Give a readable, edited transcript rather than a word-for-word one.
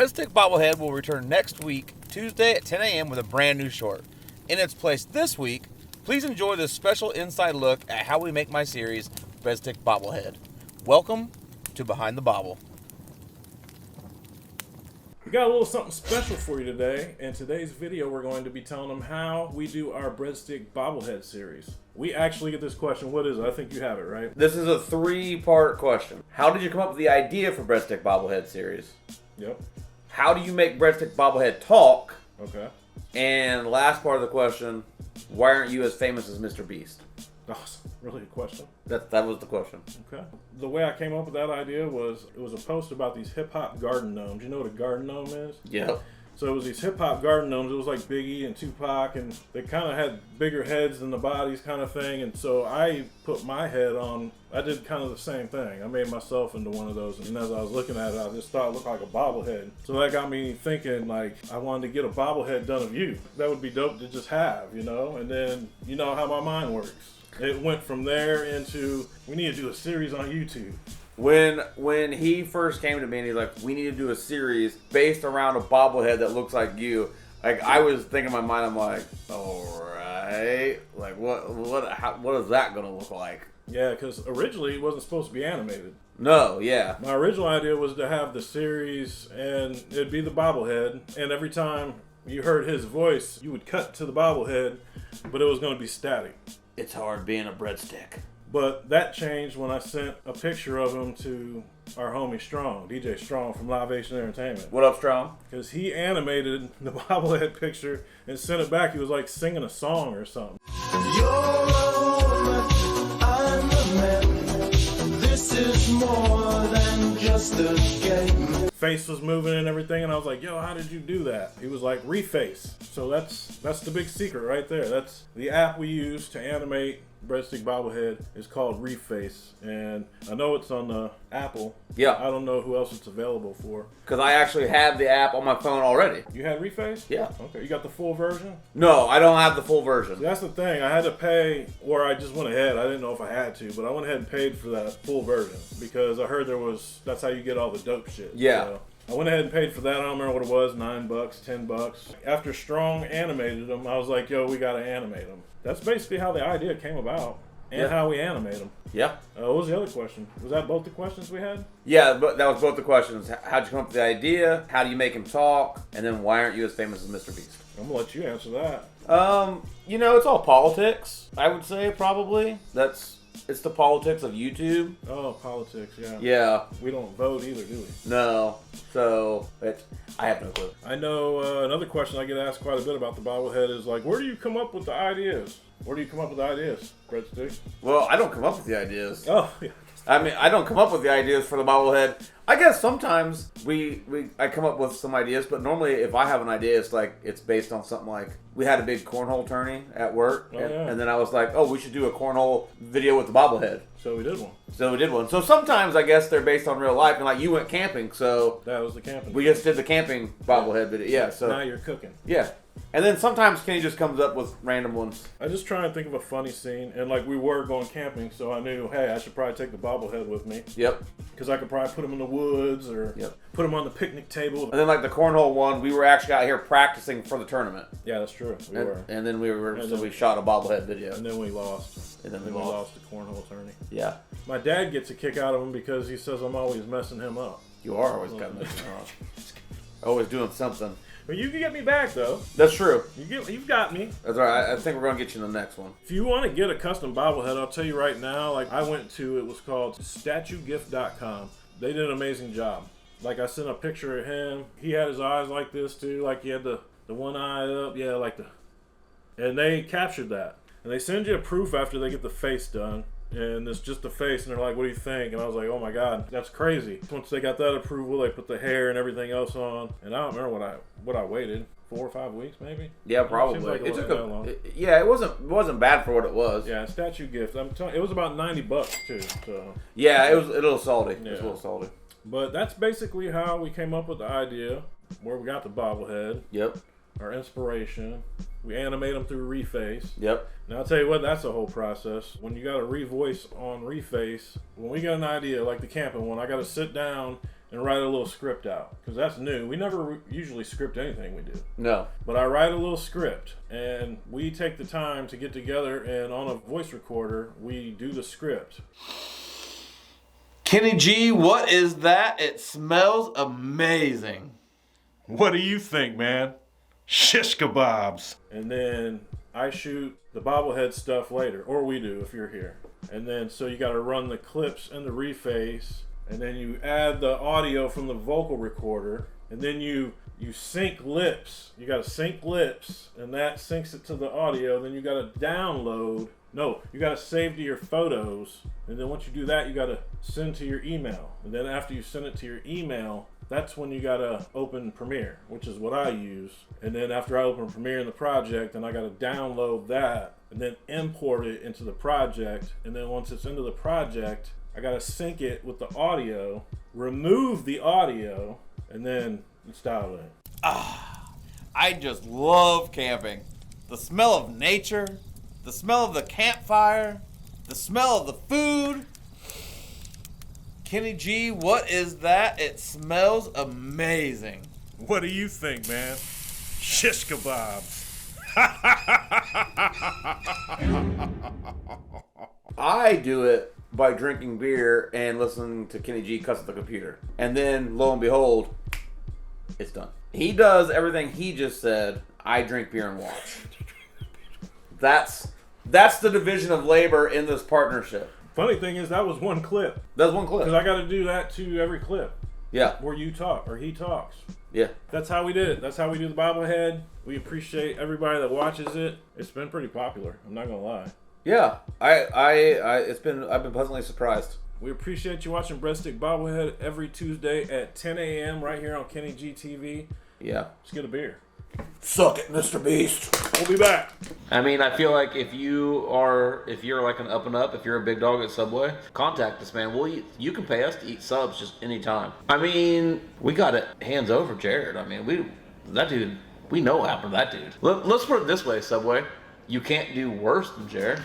Breadstick Bobblehead will return next week, Tuesday at 10 a.m. with a brand new short. In its place this week, please enjoy this special inside look at how we make my series, Breadstick Bobblehead. Welcome to Behind the Bobble. We got a little something special for you today. In today's video, we're going to be telling them how we do our Breadstick Bobblehead series. We actually get this question. What is it? I think you have it, right? This is a 3-part question. How did you come up with the idea for Breadstick Bobblehead series? Yep. How do you make Breadstick Bobblehead talk? Okay. And last part of the question, why aren't you as famous as Mr. Beast? That's really a question. That was the question. Okay. The way I came up with that idea was, it was a post about these hip-hop garden gnomes. You know what a garden gnome is? Yeah. So it was these hip-hop garden gnomes. It was like Biggie and Tupac, and they kind of had bigger heads than the bodies kind of thing. And so I put my head on, I did kind of the same thing. I made myself into one of those. And as I was looking at it, I just thought it looked like a bobblehead. So that got me thinking, like, I wanted to get a bobblehead done of you. That would be dope to just have, you know? And then, you know how my mind works. It went from there into, we need to do a series on YouTube. When he first came to me and he's like, we need to do a series based around a bobblehead that looks like you. Like, I was thinking in my mind, I'm like, all right, like what is that gonna look like? Yeah, because originally it wasn't supposed to be animated. No, yeah. My original idea was to have the series and it'd be the bobblehead, and every time you heard his voice, you would cut to the bobblehead, but it was going to be static. It's hard being a breadstick. But that changed when I sent a picture of him to our homie Strong, DJ Strong from Live Asian Entertainment. What up, Strong? Because he animated the bobblehead picture and sent it back. He was like singing a song or something. You're a woman, I'm a man. This is more than just a game. Face was moving and everything, and I was like, yo, how did you do that? He was like, Reface. So that's the big secret right there. That's the app we use to animate Breadstick Bobblehead is called Reface, and I know it's on the Apple. Yeah. I don't know who else it's available for. Because I actually have the app on my phone already. You had Reface? Yeah. Okay, you got the full version? No, I don't have the full version. See, that's the thing. I had to pay, or I just went ahead. I didn't know if I had to, but I went ahead and paid for that full version because I heard that's how you get all the dope shit. Yeah. So I went ahead and paid for that. I don't remember what it was, $9, $10. After Strong animated them, I was like, yo, we got to animate them. That's basically how the idea came about and how we animate them. Yeah. What was the other question? Was that both the questions we had? Yeah, but that was both the questions. How'd you come up with the idea? How do you make him talk? And then why aren't you as famous as Mr. Beast? I'm going to let you answer that. You know, it's all politics, I would say, probably. It's the politics of YouTube. Oh, politics, yeah. Yeah. We don't vote either, do we? No. So, I have no clue. I know another question I get asked quite a bit about the bobblehead is like, where do you come up with the ideas? Where do you come up with the ideas, Breadstick? Well, I don't come up with the ideas. Oh, yeah. I mean, I don't come up with the ideas for the bobblehead. I guess sometimes I come up with some ideas, but normally if I have an idea, it's based on something like, we had a big cornhole tourney at work, and then I was like, oh, we should do a cornhole video with the bobblehead. So we did one. So sometimes I guess they're based on real life, and like you went camping, so that was the camping. We just did the camping bobblehead video. Yeah, so now you're cooking. Yeah. And then sometimes Kenny just comes up with random ones. I just try and think of a funny scene, and like we were going camping, so I knew, hey, I should probably take the bobblehead with me. Yep. Because I could probably put him in the woods or put him on the picnic table. And then like the cornhole one, we were actually out here practicing for the tournament. Yeah, that's true. We were. And then we shot a bobblehead video. And then we lost. And then we lost the cornhole tourney. Yeah. My dad gets a kick out of him because he says I'm always messing him up. You are always kind of messing him up. Always doing something. But you can get me back, though. That's true. You've got me. That's right. I think we're going to get you in the next one. If you want to get a custom bobblehead, I'll tell you right now, like I went to, it was called statuegift.com. They did an amazing job. Like I sent a picture of him. He had his eyes like this, too. Like he had the one eye up. Yeah, and they captured that. And they send you a proof after they get the face done. And it's just the face, and they're like, what do you think? And I was like, oh my God, that's crazy. Once they got that approval, they put the hair and everything else on. And I don't remember what I waited. 4 or 5 weeks, maybe? Yeah, probably. Like it took long. It wasn't bad for what it was. Yeah, statue gift. I'm telling you, it was about $90 too. So yeah, it was a little salty. Yeah. It was a little salty. But that's basically how we came up with the idea, where we got the bobblehead. Yep. Our inspiration. We animate them through Reface. Yep. Now I'll tell you what, that's a whole process. When you got a revoice on Reface, when we got an idea like the camping one, I got to sit down and write a little script out, because that's new. We never usually script anything we do. No. But I write a little script, and we take the time to get together, and on a voice recorder, we do the script. Kenny G, what is that? It smells amazing. What do you think, man? Shish kebabs. And then I shoot the bobblehead stuff later, or we do if you're here. And then so you got to run the clips and the reface, and then you add the audio from the vocal recorder, and then you sync lips. You got to sync lips, and that syncs it to the audio. Then you got to download. No, you got to save to your photos, and then once you do that, you got to send to your email. And then after you send it to your email, that's when you got to open Premiere, which is what I use. And then after I open Premiere in the project, then I got to download that and then import it into the project. And then once it's into the project, I got to sync it with the audio, remove the audio, and then install it. I just love camping. The smell of nature, the smell of the campfire, the smell of the food. Kenny G, what is that? It smells amazing. What do you think, man? Shish kebabs. I do it by drinking beer and listening to Kenny G cuss at the computer. And then, lo and behold, it's done. He does everything he just said. I drink beer and watch. That's the division of labor in this partnership. Funny thing is, that was one clip. That's one clip. Because I got to do that to every clip. Yeah. Where you talk, or he talks. Yeah. That's how we did it. That's how we do the bobblehead. We appreciate everybody that watches it. It's been pretty popular. I'm not gonna lie. Yeah. I've been pleasantly surprised. We appreciate you watching Breadstick Bobblehead every Tuesday at 10 a.m. right here on Kenny G TV. Yeah. Let's get a beer. Suck it, Mr. Beast. We'll be back. I mean, I feel like if you're like an up and up, if you're a big dog at Subway, contact us, man. You can pay us to eat subs just anytime. I mean, we got it hands over Jared. I mean, we know what happened to that dude. Let's put it this way, Subway. You can't do worse than Jared.